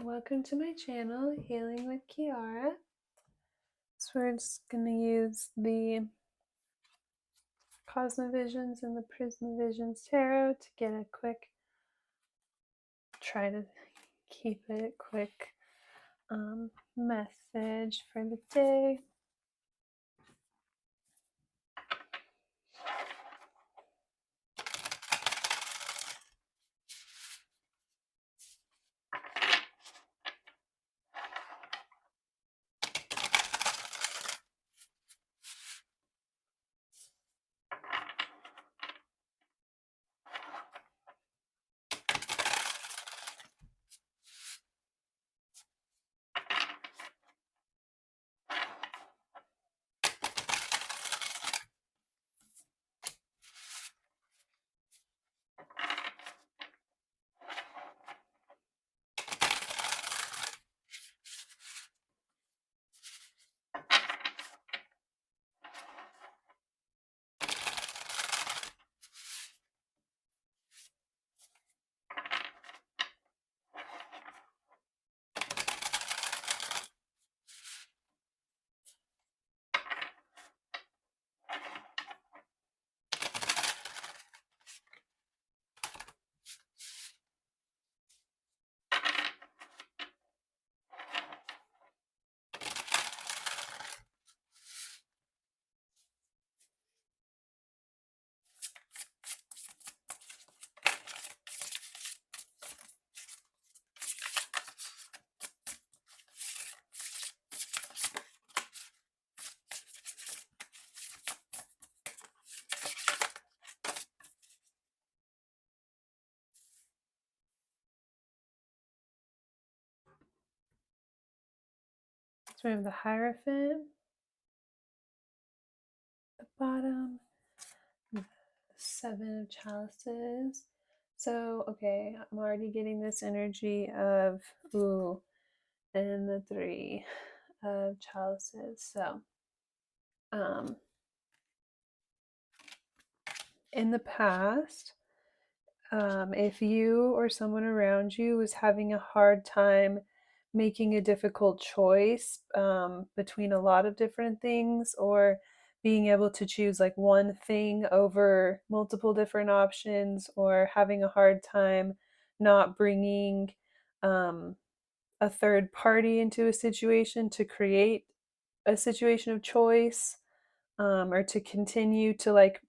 Welcome to my channel, Healing with Kearra. So we're just going to use the Cosma Visions and the Prisma Visions Tarot to get a quick, try to keep it quick message for the day. So we have the Hierophant at the bottom, the Seven of Chalices. So, okay, I'm already getting this energy of, ooh, and the Three of Chalices. So, in the past, if you or someone around you was having a hard time making a difficult choice between a lot of different things, or being able to choose like one thing over multiple different options, or having a hard time not bringing a third party into a situation to create a situation of choice, or to continue to like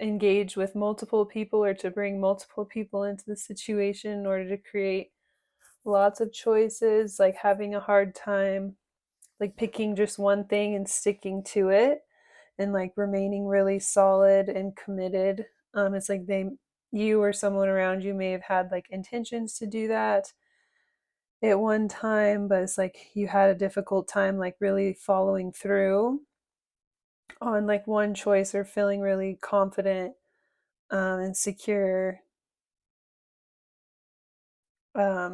engage with multiple people, or to bring multiple people into the situation in order to create lots of choices, like having a hard time like picking just one thing and sticking to it, and like remaining really solid and committed. It's like you or someone around you may have had like intentions to do that at one time, but it's like you had a difficult time like really following through on like one choice, or feeling really confident and secure.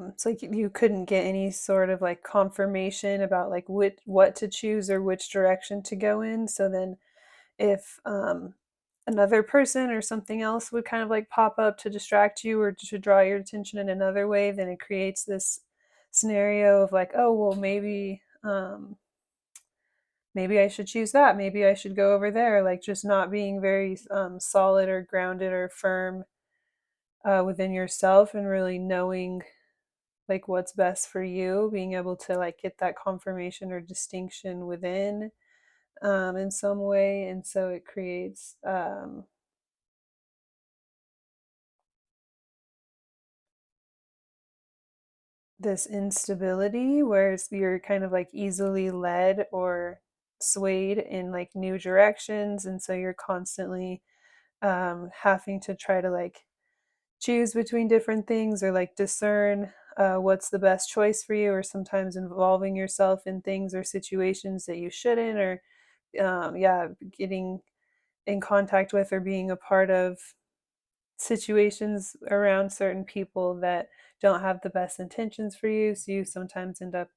It's like you couldn't get any sort of like confirmation about like what to choose or which direction to go in. So then if another person or something else would kind of like pop up to distract you or to draw your attention in another way, then it creates this scenario of like, oh well, maybe I should choose that, maybe I should go over there, like just not being very solid or grounded or firm within yourself, and really knowing like what's best for you, being able to like get that confirmation or distinction within in some way. And so it creates this instability where you're kind of like easily led or swayed in like new directions, and so you're constantly having to try to like choose between different things, or like discern what's the best choice for you, or sometimes involving yourself in things or situations that you shouldn't, or getting in contact with or being a part of situations around certain people that don't have the best intentions for you. So you sometimes end up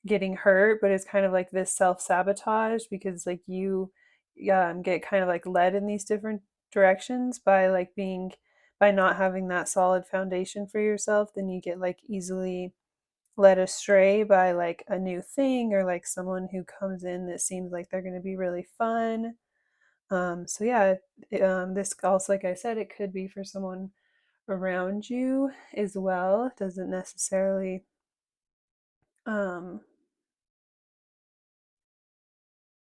getting hurt, but it's kind of like this self-sabotage, because like you get kind of like led in these different directions by like being by not having that solid foundation for yourself. Then you get like easily led astray by like a new thing or like someone who comes in that seems like they're going to be really fun. So yeah, this also, like I said, it could be for someone around you as well. It doesn't necessarily um,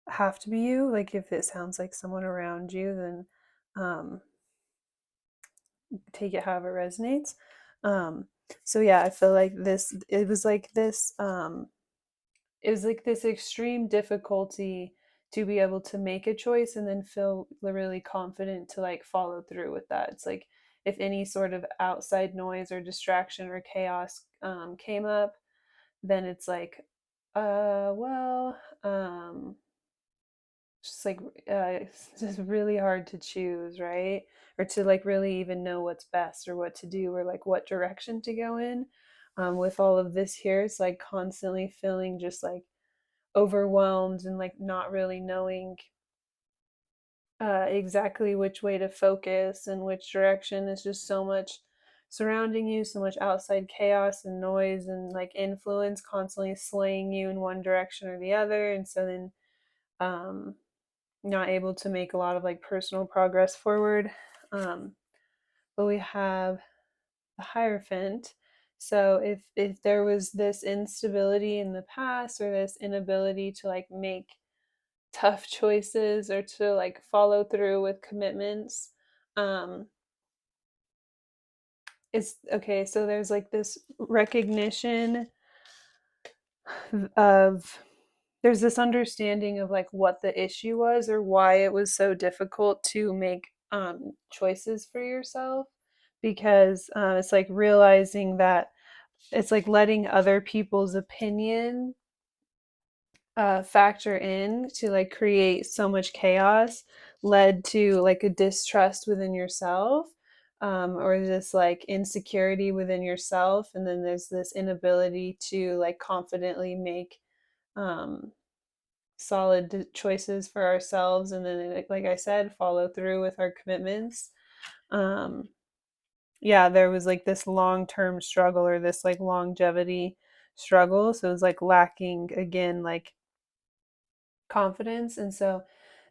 have to be you. Like if it sounds like someone around you, then take it however it resonates. Um, so yeah, I feel like it was like this extreme difficulty to be able to make a choice and then feel really confident to like follow through with that. It's like if any sort of outside noise or distraction or chaos came up, then it's like, well, just like it's just really hard to choose, right? Or to like really even know what's best or what to do or like what direction to go in. With all of this here, it's like constantly feeling just like overwhelmed and like not really knowing exactly which way to focus and which direction. Is just so much surrounding you, so much outside chaos and noise and like influence constantly swaying you in one direction or the other. And so then um, not able to make a lot of like personal progress forward. Um, but we have the Hierophant. So if there was this instability in the past or this inability to like make tough choices or to like follow through with commitments, um it's okay. So there's like this recognition of there's this understanding of like what the issue was or why it was so difficult to make choices for yourself, because it's like realizing that it's like letting other people's opinion factor in to like create so much chaos led to like a distrust within yourself, or this like insecurity within yourself, and then there's this inability to like confidently make um, solid choices for ourselves, and then like I said, follow through with our commitments. um, yeah, there was like this long-term struggle or this like longevity struggle, so it was like lacking again like confidence. And so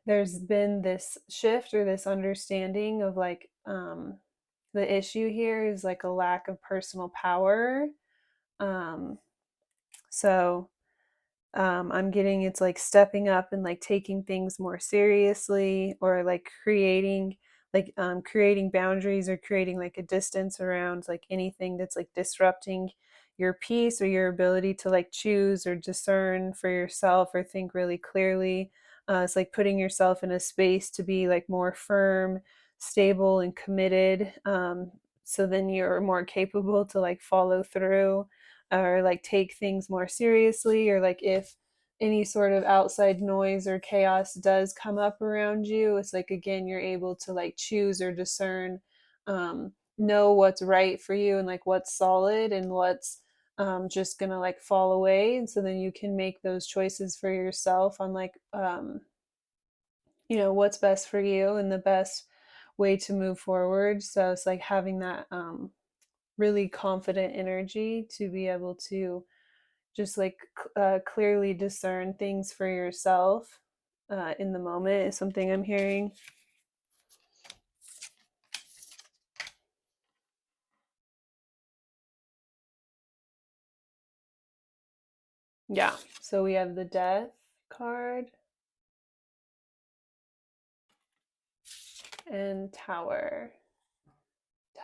there's been this shift or this understanding of like the issue here is like a lack of personal power. um so I'm getting it's like stepping up and like taking things more seriously, or like creating boundaries or creating like a distance around like anything that's like disrupting your peace or your ability to like choose or discern for yourself or think really clearly. It's like putting yourself in a space to be like more firm, stable, and committed. So then you're more capable to like follow through or like take things more seriously, or like if any sort of outside noise or chaos does come up around you, it's like again you're able to like choose or discern, know what's right for you and like what's solid and what's just gonna like fall away. And so then you can make those choices for yourself on like what's best for you and the best way to move forward. So it's like having that really confident energy to be able to just like clearly discern things for yourself in the moment is something I'm hearing. Yeah. So we have the Death card and Tower.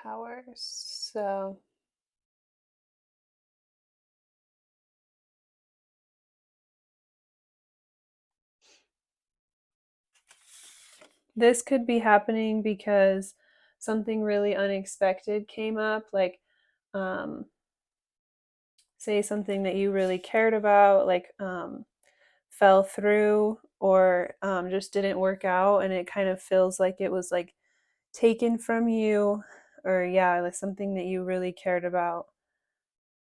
Tower. So this could be happening because something really unexpected came up, like um, say something that you really cared about, like fell through or just didn't work out, and it kind of feels like it was like taken from you, or yeah, like something that you really cared about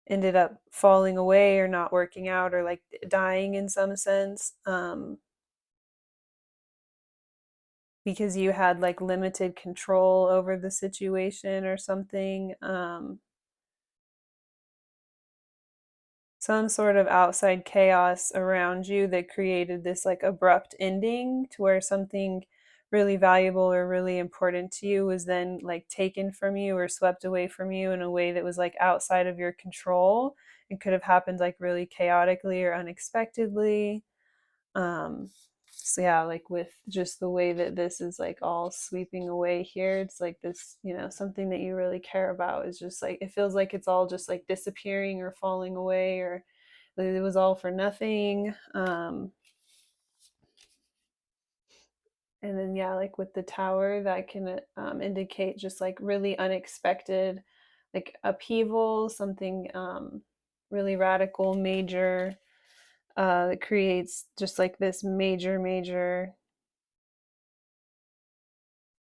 ended up falling away or not working out or like dying in some sense, because you had like limited control over the situation or something. some sort of outside chaos around you that created this like abrupt ending to where something really valuable or really important to you was then like taken from you or swept away from you in a way that was like outside of your control. It could have happened like really chaotically or unexpectedly. um so yeah, like with just the way that this is like all sweeping away here, it's like this, something that you really care about is just like, it feels like it's all just like disappearing or falling away, or like it was all for nothing. And then yeah, like with the tower, that can indicate just like really unexpected like upheaval, something really radical, major, that creates just like this major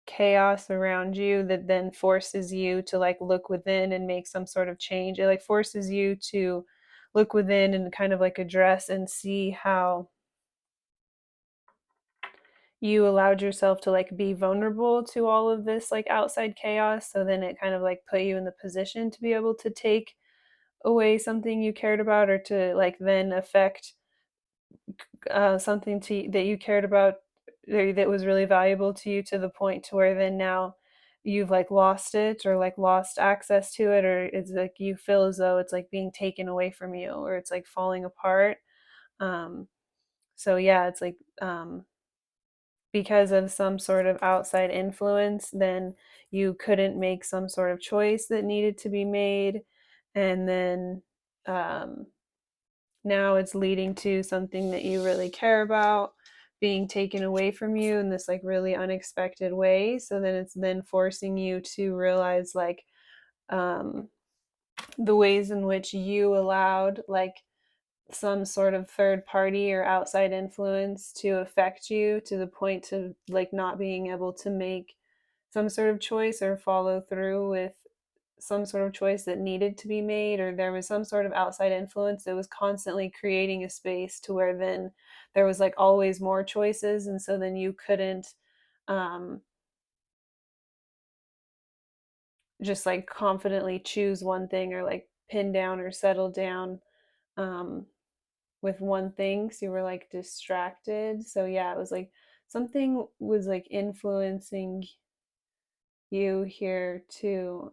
chaos around you that then forces you to like look within and make some sort of change. It like forces you to look within and kind of like address and see how you allowed yourself to like be vulnerable to all of this like outside chaos. So then it kind of like put you in the position to be able to take away something you cared about, or to like then affect something that you cared about, that was really valuable to you, to the point to where then now you've like lost it or like lost access to it, or it's like you feel as though it's like being taken away from you, or it's like falling apart. um so yeah, it's like because of some sort of outside influence, then you couldn't make some sort of choice that needed to be made, and then um now it's leading to something that you really care about being taken away from you in this like really unexpected way. So then it's then forcing you to realize like um the ways in which you allowed like some sort of third party or outside influence to affect you to the point to like not being able to make some sort of choice or follow through with some sort of choice that needed to be made, or there was some sort of outside influence that was constantly creating a space to where then there was like always more choices, and so then you couldn't um just like confidently choose one thing, or like pin down or settle down um with one thing, so you were like distracted. So yeah, it was like something was like influencing you here to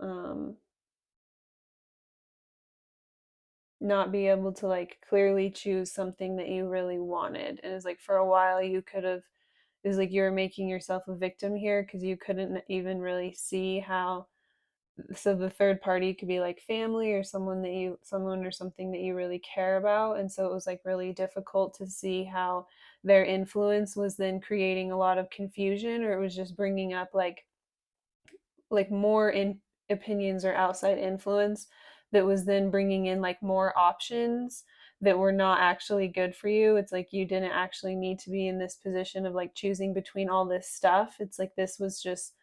not be able to like clearly choose something that you really wanted. And it's like for a while you could have, it was like you were making yourself a victim here because you couldn't even really see how, so the third party could be like family or someone or something that you really care about, and so it was like really difficult to see how their influence was then creating a lot of confusion, or it was just bringing up like more in opinions or outside influence that was then bringing in like more options that were not actually good for you. It's like you didn't actually need to be in this position of like choosing between all this stuff. It's like this was just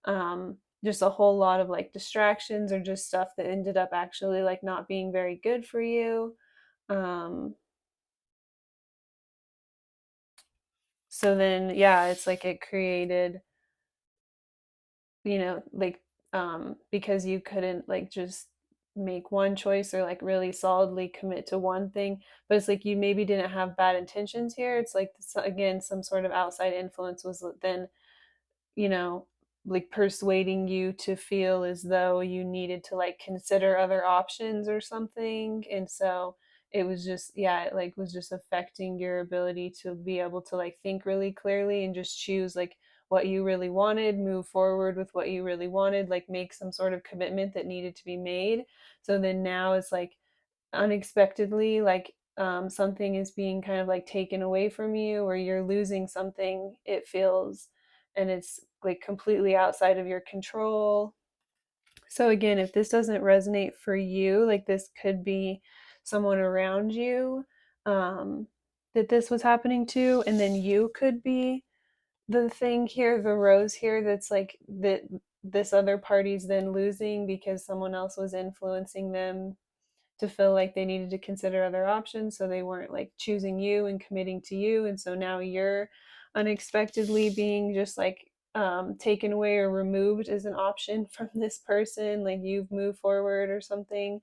a whole lot of like distractions, or just stuff that ended up actually like not being very good for you. um so then yeah, it's like it created, like because you couldn't like just make one choice or like really solidly commit to one thing. But it's like you maybe didn't have bad intentions here. It's like again, some sort of outside influence was then, you know, like persuading you to feel as though you needed to like consider other options or something. And so it was just, yeah, it like was just affecting your ability to be able to like think really clearly and just choose like what you really wanted, move forward with what you really wanted, like make some sort of commitment that needed to be made. So then now it's like unexpectedly like something is being kind of like taken away from you, or you're losing something, it feels, and it's like completely outside of your control. So again, if this doesn't resonate for you, like this could be someone around you that this was happening to, and then you could be the thing here, the rose here, that's like that this other party's then losing because someone else was influencing them to feel like they needed to consider other options, so they weren't like choosing you and committing to you, and so now you're unexpectedly being just like taken away or removed as an option from this person, like you've moved forward or something.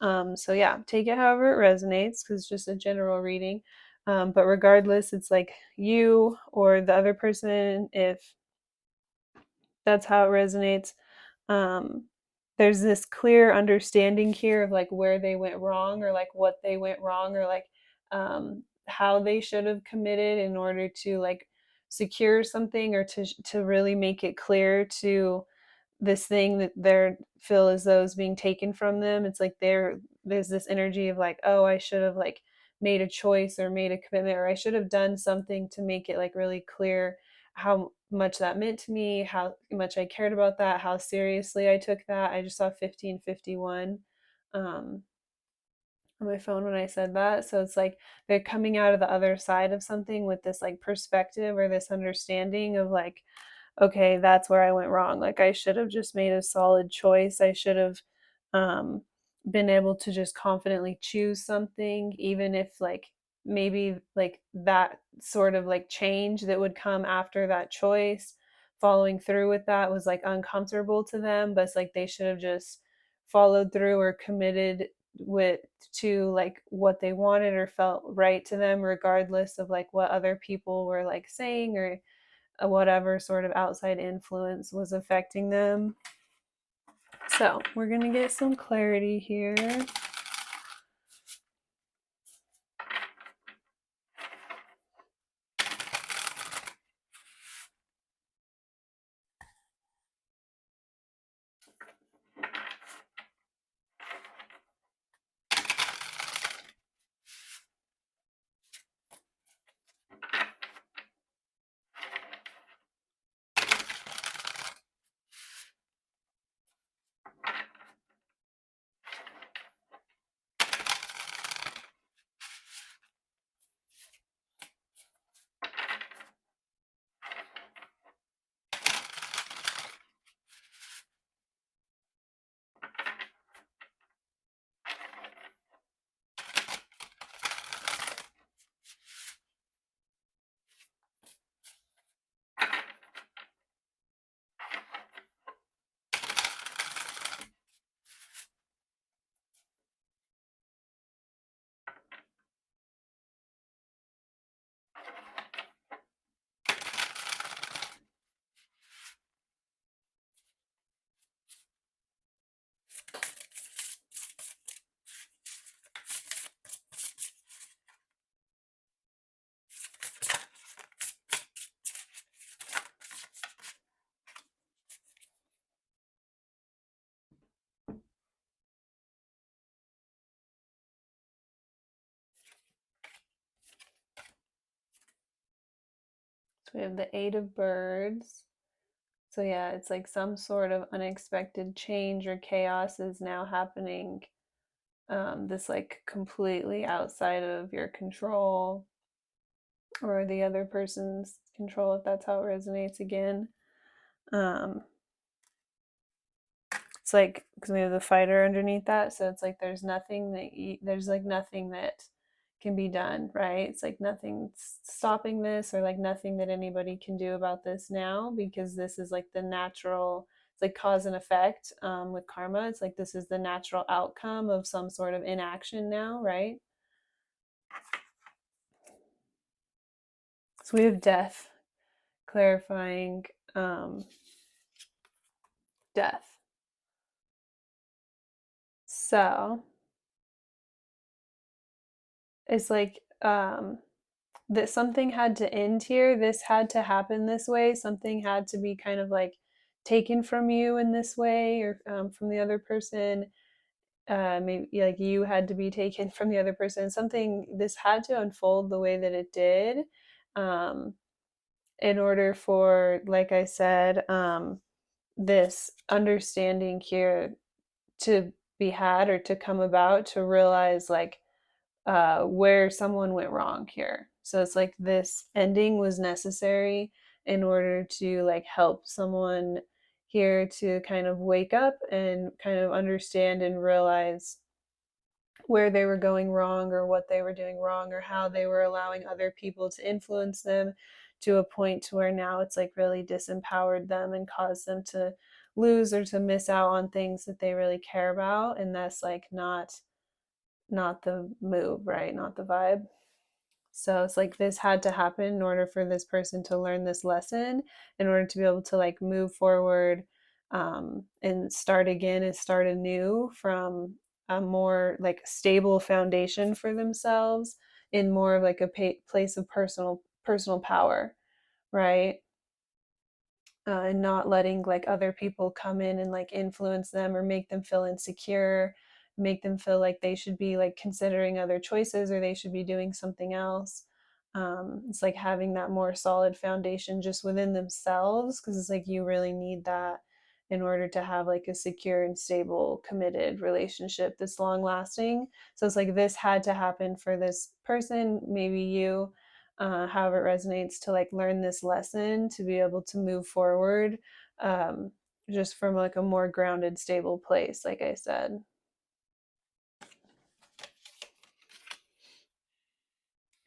So yeah, take it however it resonates because it's just a general reading. But regardless, it's like you or the other person, if that's how it resonates. Um, there's this clear understanding here of like where they went wrong or like what they went wrong or like how they should have committed in order to like secure something or to really make it clear to this thing that they feel as though is being taken from them. It's like there's this energy of like, oh, I should have like made a choice or made a commitment or I should have done something to make it like really clear how much that meant to me, how much I cared about that, how seriously I took that. I just saw 1551 on my phone when I said that. So it's like they're coming out of the other side of something with this like perspective or this understanding of like, okay, that's where I went wrong. Like I should have just made a solid choice. I should have um, been able to just confidently choose something, even if like maybe like that sort of like change that would come after that choice, following through with that was like uncomfortable to them. But it's like they should have just followed through or committed with to like what they wanted or felt right to them, regardless of like what other people were like saying or whatever sort of outside influence was affecting them. So we're going to get some clarity here. So we have the Eight of Birds. So yeah, it's like some sort of unexpected change or chaos is now happening. This like completely outside of your control or the other person's control, if that's how it resonates again. Um, it's like because we have the fighter underneath that, so it's like there's nothing there's like nothing that can be done, right? It's like nothing stopping this or like nothing that anybody can do about this now because this is like the natural. It's like cause and effect with karma. It's like this is the natural outcome of some sort of inaction now, right? So we have death, clarifying death. So it's like that something had to end here. This had to happen this way. Something had to be kind of like taken from you in this way or from the other person. Maybe like you had to be taken from the other person. Something, this had to unfold the way that it did um, in order for, like I said, this understanding here to be had or to come about, to realize like where someone went wrong here. So it's like this ending was necessary in order to like help someone here to kind of wake up and kind of understand and realize where they were going wrong or what they were doing wrong or how they were allowing other people to influence them to a point to where now it's like really disempowered them and caused them to lose or to miss out on things that they really care about, and that's like not the move, right? Not the vibe. So it's like this had to happen in order for this person to learn this lesson, in order to be able to like move forward, and start again and start anew from a more like stable foundation for themselves, in more of like a place of personal power, right? And not letting like other people come in and like influence them or make them feel insecure, make them feel like they should be like considering other choices or they should be doing something else. It's like having that more solid foundation just within themselves, because it's like you really need that in order to have like a secure and stable committed relationship that's long lasting. So it's like this had to happen for this person, maybe you, however it resonates, to like learn this lesson to be able to move forward, um, just from like a more grounded, stable place, like I said.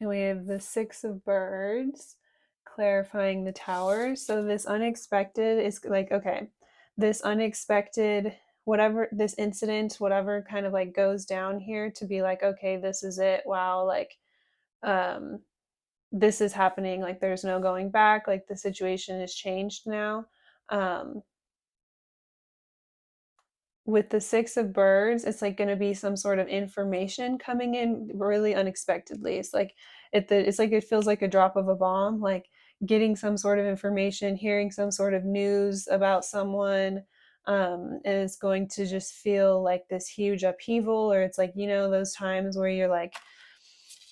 And we have the Six of Birds clarifying the Tower. So this unexpected is like, okay, this unexpected, whatever this incident, whatever kind of like goes down here, to be like, okay, this is it. Wow, like, um, this is happening, like there's no going back, like the situation has changed now. um with the Six of Birds, it's like going to be some sort of information coming in really unexpectedly. It's like it feels like a drop of a bomb, like getting some sort of information, hearing some sort of news about someone. And it's going to just feel like this huge upheaval, or it's like, those times where you're like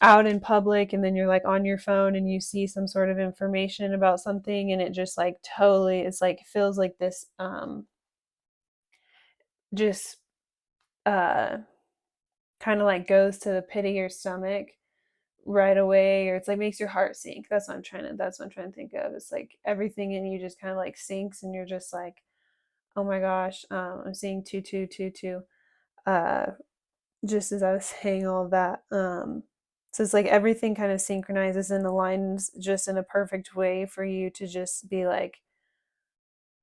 out in public and then you're like on your phone and you see some sort of information about something, and it just like totally, it's like feels like this, just uh kind of like goes to the pit of your stomach right away, or it's like makes your heart sink. That's what I'm trying to think of. It's like everything in you just kind of like sinks, and you're just like, oh my gosh. I'm seeing 2222, uh just as I was saying all of that. So it's like everything kind of synchronizes and aligns just in a perfect way for you to just be like,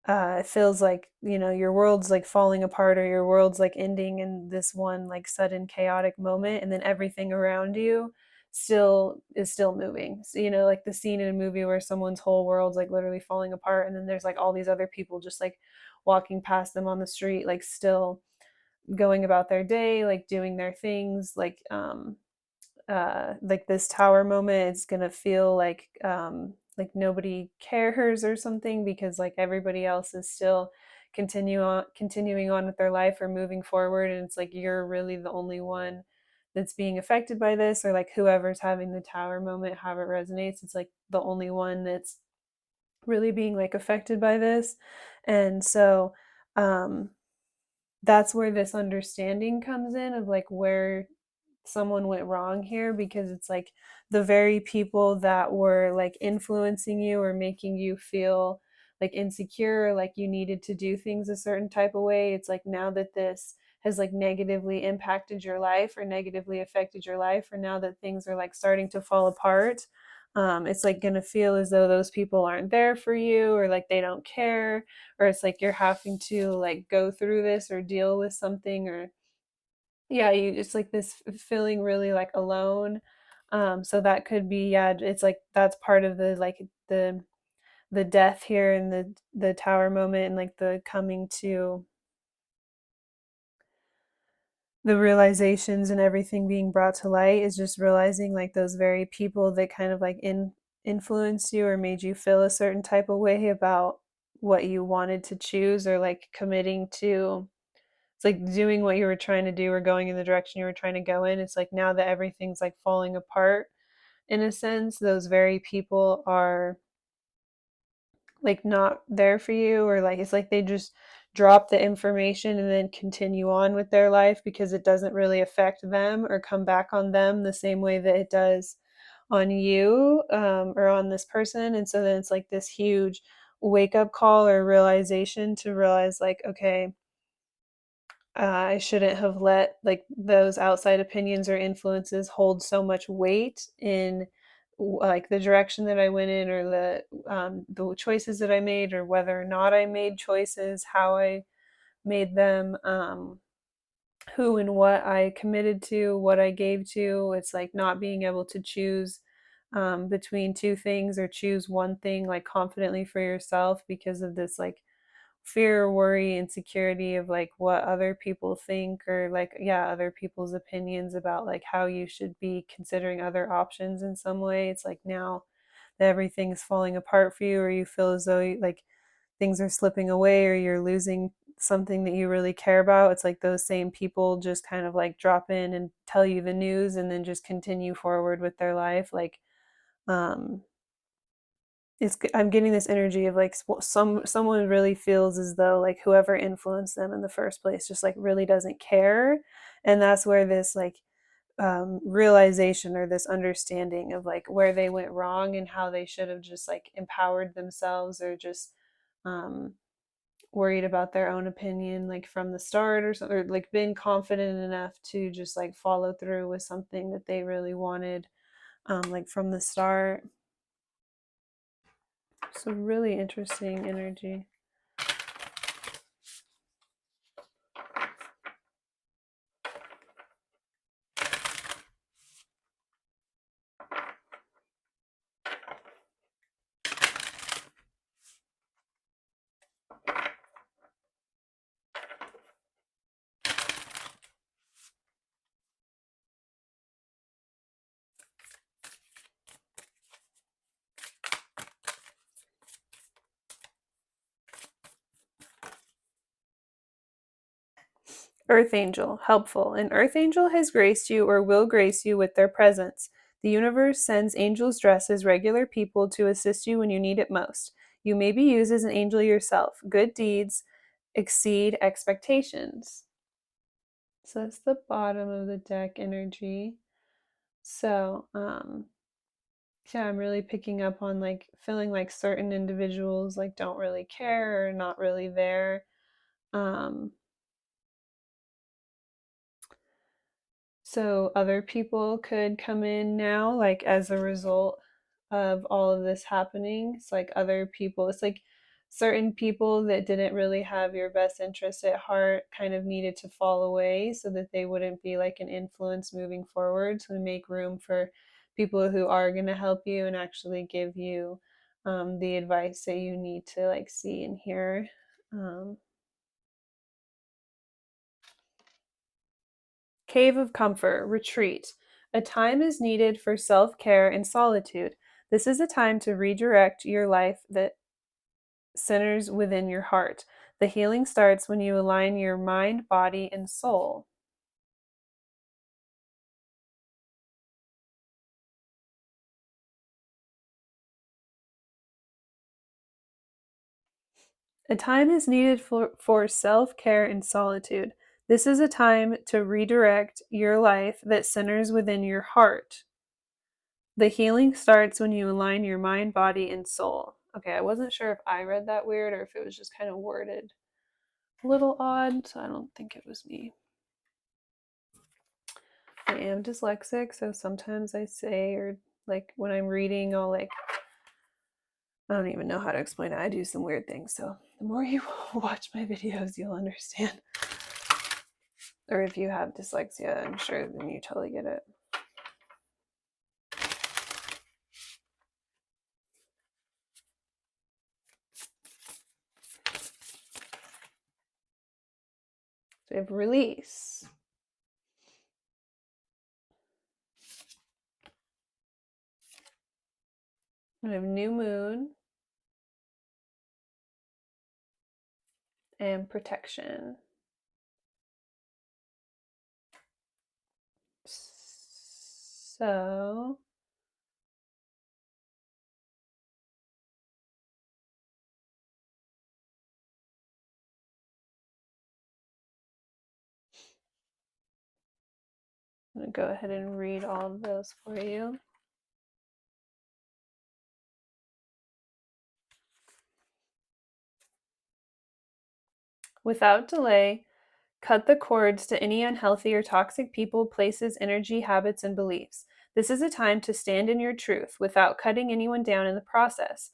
it feels like, your world's like falling apart, or your world's like ending in this one like sudden chaotic moment, and then everything around you still moving. So, like the scene in a movie where someone's whole world's like literally falling apart, and then there's like all these other people just like walking past them on the street, like still going about their day, like doing their things, like this tower moment, it's gonna feel like nobody cares or something, because like everybody else is still continuing on with their life or moving forward, and it's like you're really the only one that's being affected by this, or like whoever's having the tower moment, however it resonates, it's like the only one that's really being like affected by this. And so, um that's where this understanding comes in, of like where someone went wrong here, because it's like the very people that were like influencing you or making you feel like insecure, like you needed to do things a certain type of way, it's like now that this has like negatively impacted your life or negatively affected your life, or now that things are like starting to fall apart, it's like gonna feel as though those people aren't there for you, or like they don't care, or it's like you're having to like go through this or deal with something, or yeah, you it's like this feeling really like alone. So that could be, yeah, it's like that's part of the like the death here, and the tower moment, and like the coming to the realizations and everything being brought to light, is just realizing like those very people that kind of like influenced you or made you feel a certain type of way about what you wanted to choose, or like committing to, it's like doing what you were trying to do or going in the direction you were trying to go in. It's like now that everything's like falling apart, in a sense, those very people are like not there for you, or like it's like they just drop the information and then continue on with their life, because it doesn't really affect them or come back on them the same way that it does on you, or on this person. And so then it's like this huge wake up call or realization to realize like, okay, I shouldn't have let like those outside opinions or influences hold so much weight in like the direction that I went in, or the choices that I made, or whether or not I made choices, how I made them, who and what I committed to, what I gave to. It's like not being able to choose between two things, or choose one thing like confidently for yourself, because of this like fear, worry, insecurity of like what other people think, or like, yeah, other people's opinions about like how you should be considering other options in some way. It's like now that everything's falling apart for you, or you feel as though like things are slipping away, or you're losing something that you really care about. It's like those same people just kind of like drop in and tell you the news, and then just continue forward with their life. Like, um, I'm getting this energy of like someone really feels as though like whoever influenced them in the first place just like really doesn't care, and that's where this like realization, or this understanding of like where they went wrong, and how they should have just like empowered themselves, or just um, worried about their own opinion like from the start, or something, or like been confident enough to just like follow through with something that they really wanted, like from the start. So really interesting energy. Earth Angel, helpful. An Earth Angel has graced you or will grace you with their presence. The universe sends angels dressed as regular people to assist you when you need it most. You may be used as an angel yourself. Good deeds exceed expectations. So that's the bottom of the deck energy. So, yeah, I'm really picking up on like feeling like certain individuals like don't really care, or not really there. Um, So other people could come in now, like as a result of all of this happening. It's like other people, it's like certain people that didn't really have your best interest at heart kind of needed to fall away, so that they wouldn't be like an influence moving forward. So make room for people who are going to help you and actually give you the advice that you need to like see and hear. Um, Cave of Comfort, Retreat. A time is needed for self care and solitude. This is a time to redirect your life that centers within your heart. The healing starts when you align your mind, body, and soul. A time is needed for self care and solitude. This is a time to redirect your life that centers within your heart. The healing starts when you align your mind, body, and soul. Okay, I wasn't sure if I read that weird or if it was just kind of worded a little odd, so I don't think it was me. I am dyslexic, so sometimes I say, or like when I'm reading, I'll like, I don't even know how to explain it. I do some weird things, so the more you watch my videos, you'll understand. Or if you have dyslexia, I'm sure then you totally get it. So we have release. We have new moon and protection. So I'm going to go ahead and read all of those for you. Without delay, Cut the cords to any unhealthy or toxic people, places, energy, habits, and beliefs. This is a time to stand in your truth without cutting anyone down in the process.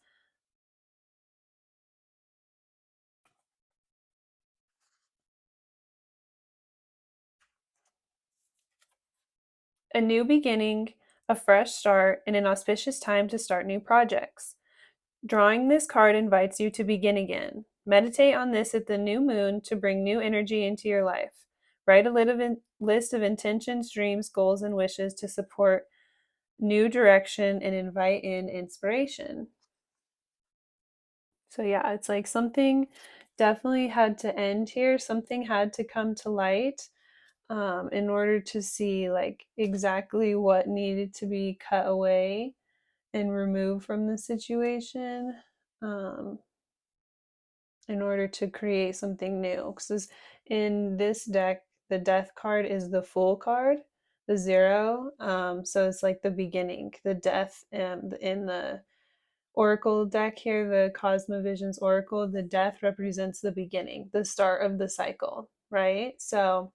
A new beginning, a fresh start, and an auspicious time to start new projects. Drawing this card invites you to begin again. Meditate on this at the new moon to bring new energy into your life. Write a list of intentions, dreams, goals, and wishes to support new direction and invite in inspiration. So, yeah, it's like something definitely had to end here. Something had to come to light in order to see like exactly what needed to be cut away and removed from the situation. Um, in order to create something new. Because in this deck, the death card is the Fool card, the zero. So it's like the beginning, the death, and in the Oracle deck here, the Cosma Visions Oracle, the death represents the beginning, the start of the cycle, right? So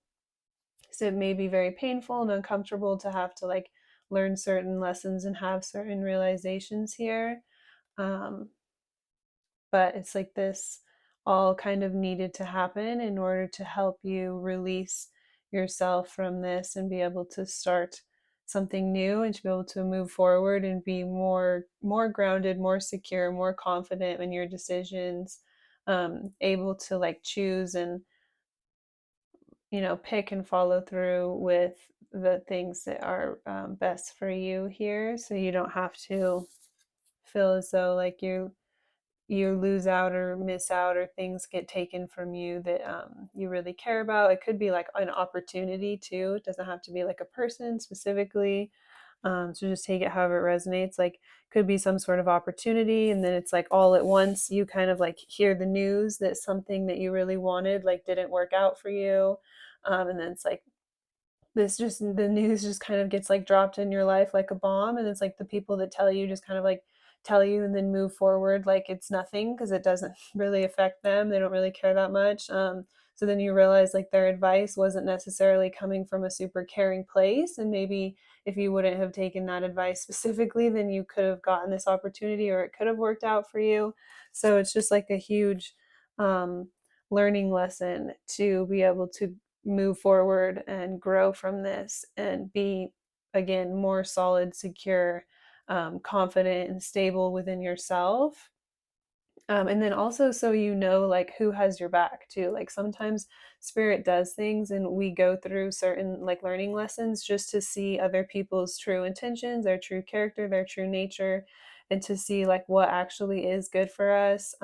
it may be very painful and uncomfortable to have to like learn certain lessons and have certain realizations here. Um, but it's like this all kind of needed to happen in order to help you release yourself from this and be able to start something new and to be able to move forward and be more grounded, more secure, more confident in your decisions, able to like choose and pick and follow through with the things that are best for you here, so you don't have to feel as though like you lose out or miss out or things get taken from you that you really care about. It could be like an opportunity too. It doesn't have to be like a person specifically. So just take it however it resonates. Like could be some sort of opportunity, and then it's like all at once you kind of like hear the news that something that you really wanted like didn't work out for you, and then it's like this just the news just kind of gets like dropped in your life like a bomb, and it's like the people that tell you just kind of like tell you and then move forward like it's nothing because it doesn't really affect them, they don't really care that much. So then you realize like their advice wasn't necessarily coming from a super caring place, and maybe if you wouldn't have taken that advice specifically, then you could have gotten this opportunity or it could have worked out for you. So it's just like a huge um, learning lesson to be able to move forward and grow from this and be again more solid, secure, confident and stable within yourself. And then also so like who has your back too. Like sometimes spirit does things and we go through certain like learning lessons just to see other people's true intentions, their true character, their true nature, and to see like what actually is good for us,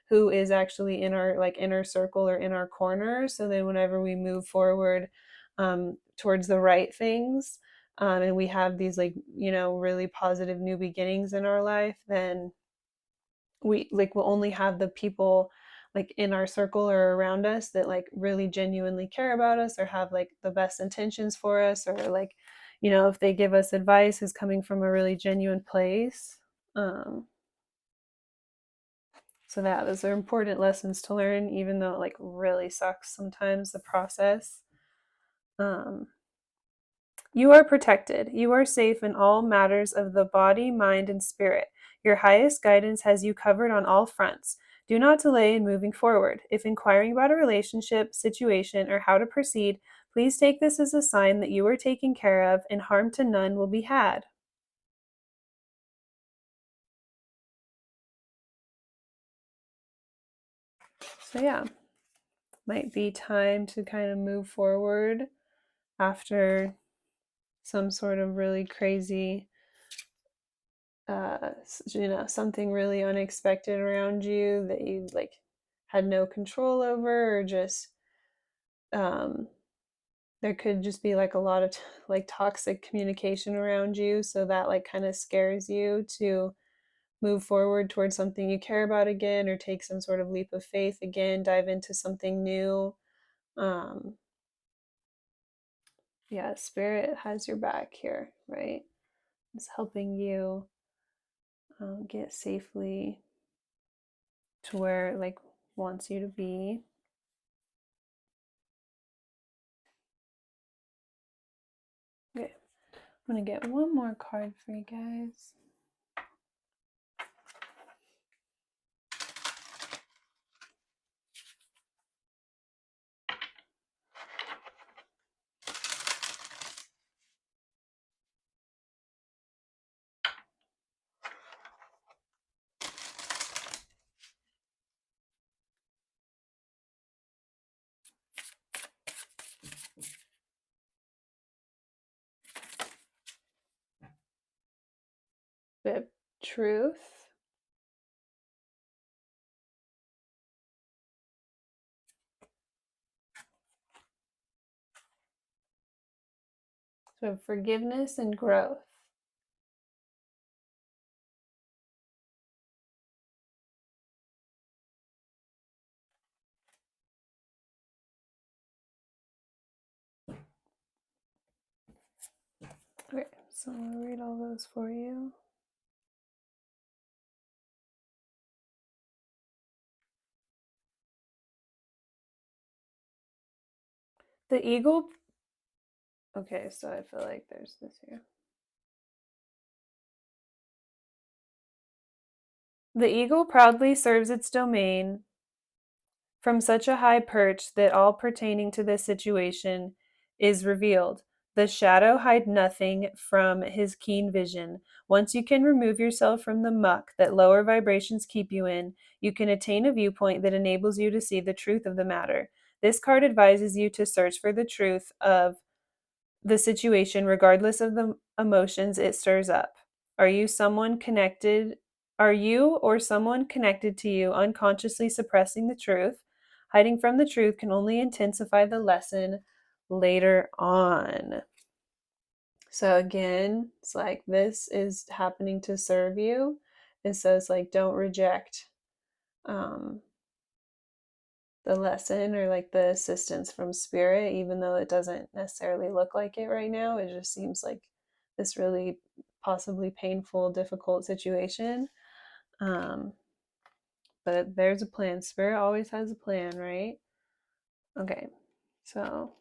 who is actually in our like inner circle or in our corner. So then whenever we move forward towards the right things, and we have these like really positive new beginnings in our life, then we like will only have the people like in our circle or around us that like really genuinely care about us or have like the best intentions for us, or like if they give us advice is coming from a really genuine place. um so that those are important lessons to learn, even though it like really sucks sometimes, the process. um You are protected. You are safe in all matters of the body, mind, and spirit. Your highest guidance has you covered on all fronts. Do not delay in moving forward. If inquiring about a relationship, situation, or how to proceed, please take this as a sign that you are taken care of and harm to none will be had. So, yeah, might be time to kind of move forward after some sort of really crazy something really unexpected around you that you like had no control over, or just um there could just be like a lot of like toxic communication around you, so that like kind of scares you to move forward towards something you care about again, or take some sort of leap of faith again, dive into something new. um yeah, spirit has your back here, right? It's helping you get safely to where it like wants you to be. Okay, I'm going to get one more card for you guys. We have truth. So we have forgiveness and growth. Okay, so I'll read all those for you. The eagle. Okay, so I feel like there's this here. The eagle proudly serves its domain from such a high perch that all pertaining to this situation is revealed. The shadow hide nothing from his keen vision. Once you can remove yourself from the muck that lower vibrations keep you in, you can attain a viewpoint that enables you to see the truth of the matter. This card advises you to search for the truth of the situation, regardless of the emotions it stirs up. Are you someone connected? Are you or someone connected to you unconsciously suppressing the truth? Hiding from the truth can only intensify the lesson later on. So again, it's like this is happening to serve you. And so it's like don't reject um, the lesson or like the assistance from spirit, even though it doesn't necessarily look like it right now. It just seems like this really possibly painful, difficult situation. Um, but there's a plan. Spirit always has a plan, right? Okay, so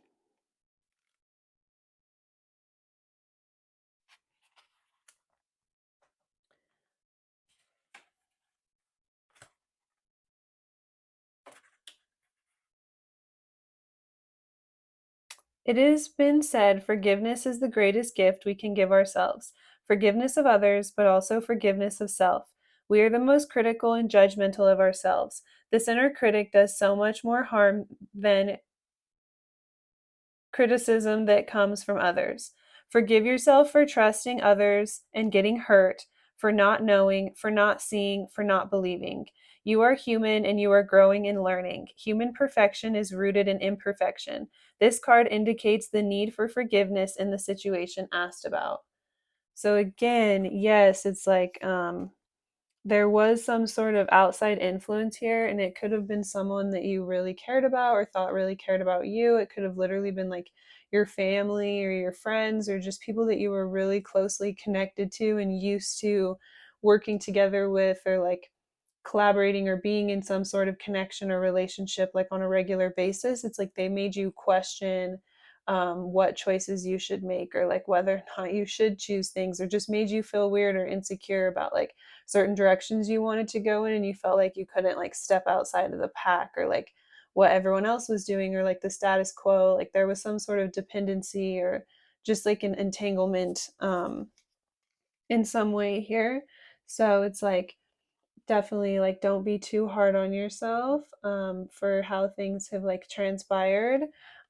it has been said forgiveness is the greatest gift we can give ourselves. Forgiveness of others, but also forgiveness of self. We are the most critical and judgmental of ourselves. This inner critic does so much more harm than criticism that comes from others. Forgive yourself for trusting others and getting hurt, for not knowing, for not seeing, for not believing. You are human and you are growing and learning. Human perfection is rooted in imperfection. This card indicates the need for forgiveness in the situation asked about. So again, yes, it's like there was some sort of outside influence here, and it could have been someone that you really cared about or thought really cared about you. It could have literally been like your family or your friends or just people that you were really closely connected to and used to working together with, or like collaborating or being in some sort of connection or relationship like on a regular basis. It's like they made you question what choices you should make, or like whether or not you should choose things, or just made you feel weird or insecure about like certain directions you wanted to go in, and you felt like you couldn't like step outside of the pack or like what everyone else was doing, or like the status quo. Like there was some sort of dependency or just like an entanglement in some way here. So it's like definitely like don't be too hard on yourself for how things have like transpired.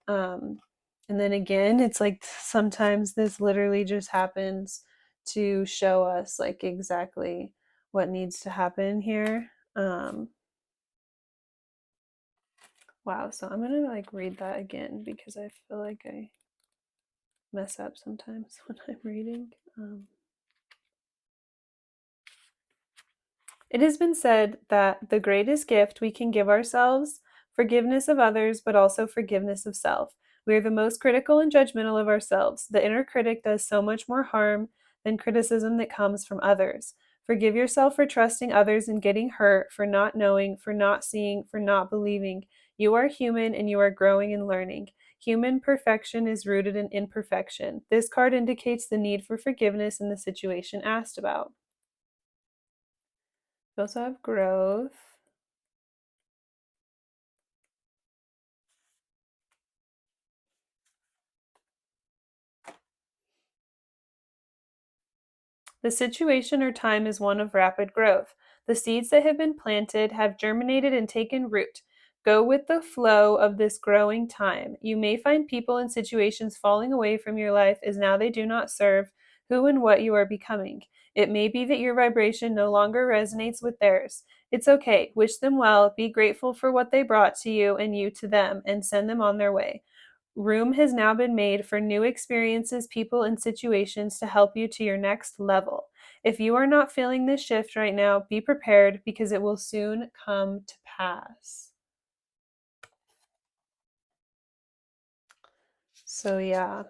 um, and then again, it's like sometimes this literally just happens to show us like exactly what needs to happen here. Wow, so I'm gonna like read that again because I feel like I mess up sometimes when I'm reading. It has been said that the greatest gift we can give ourselves, forgiveness of others, but also forgiveness of self. We are the most critical and judgmental of ourselves. The inner critic does so much more harm than criticism that comes from others. Forgive yourself for trusting others and getting hurt, for not knowing, for not seeing, for not believing. You are human and you are growing and learning. Human perfection is rooted in imperfection. This card indicates the need for forgiveness in the situation asked about. We also have growth. The situation or time is one of rapid growth. The seeds that have been planted have germinated and taken root. Go with the flow of this growing time. You may find people and situations falling away from your life as now they do not serve who and what you are becoming. It may be that your vibration no longer resonates with theirs. It's okay. Wish them well. Be grateful for what they brought to you and you to them, and send them on their way. Room has now been made for new experiences, people, and situations to help you to your next level. If you are not feeling this shift right now, be prepared because it will soon come to pass. So, yeah.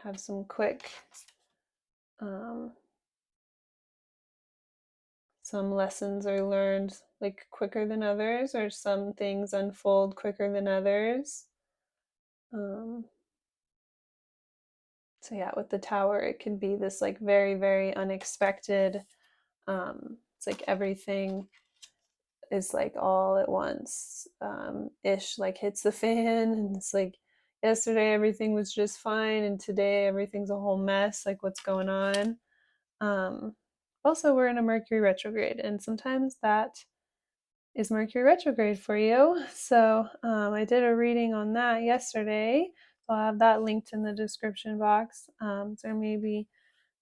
Have some quick some lessons are learned like quicker than others, or some things unfold quicker than others. So yeah, with the tower, it can be this like very, very unexpected. It's like everything is like all at once ish, like hits the fan, and it's like yesterday everything was just fine, and today everything's a whole mess. Like what's going on? Also, we're in a Mercury retrograde, and sometimes that is Mercury retrograde for you. So I did a reading on that yesterday. So I'll have that linked in the description box. So there may be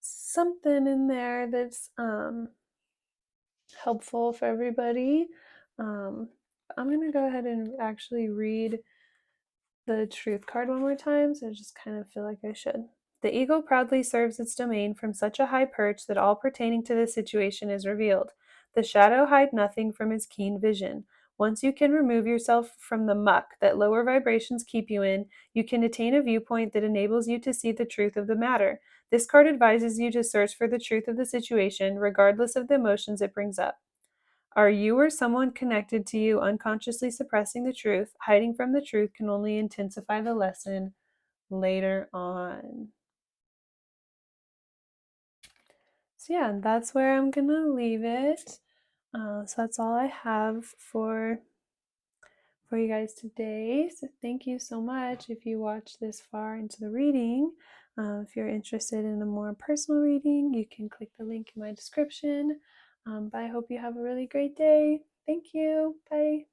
something in there that's helpful for everybody. I'm going to go ahead and actually read the truth card one more time. So I just kind of feel like I should. The ego proudly serves its domain from such a high perch that all pertaining to the situation is revealed. The shadow hide nothing from his keen vision. Once you can remove yourself from the muck that lower vibrations keep you in, you can attain a viewpoint that enables you to see the truth of the matter. This card advises you to search for the truth of the situation, regardless of the emotions it brings up. Are you or someone connected to you unconsciously suppressing the truth? Hiding from the truth can only intensify the lesson later on. So yeah, that's where I'm gonna leave it. So that's all I have for you guys today. So thank you so much if you watched this far into the reading. If you're interested in a more personal reading, you can click the link in my description. But I hope you have a really great day. Thank you. Bye.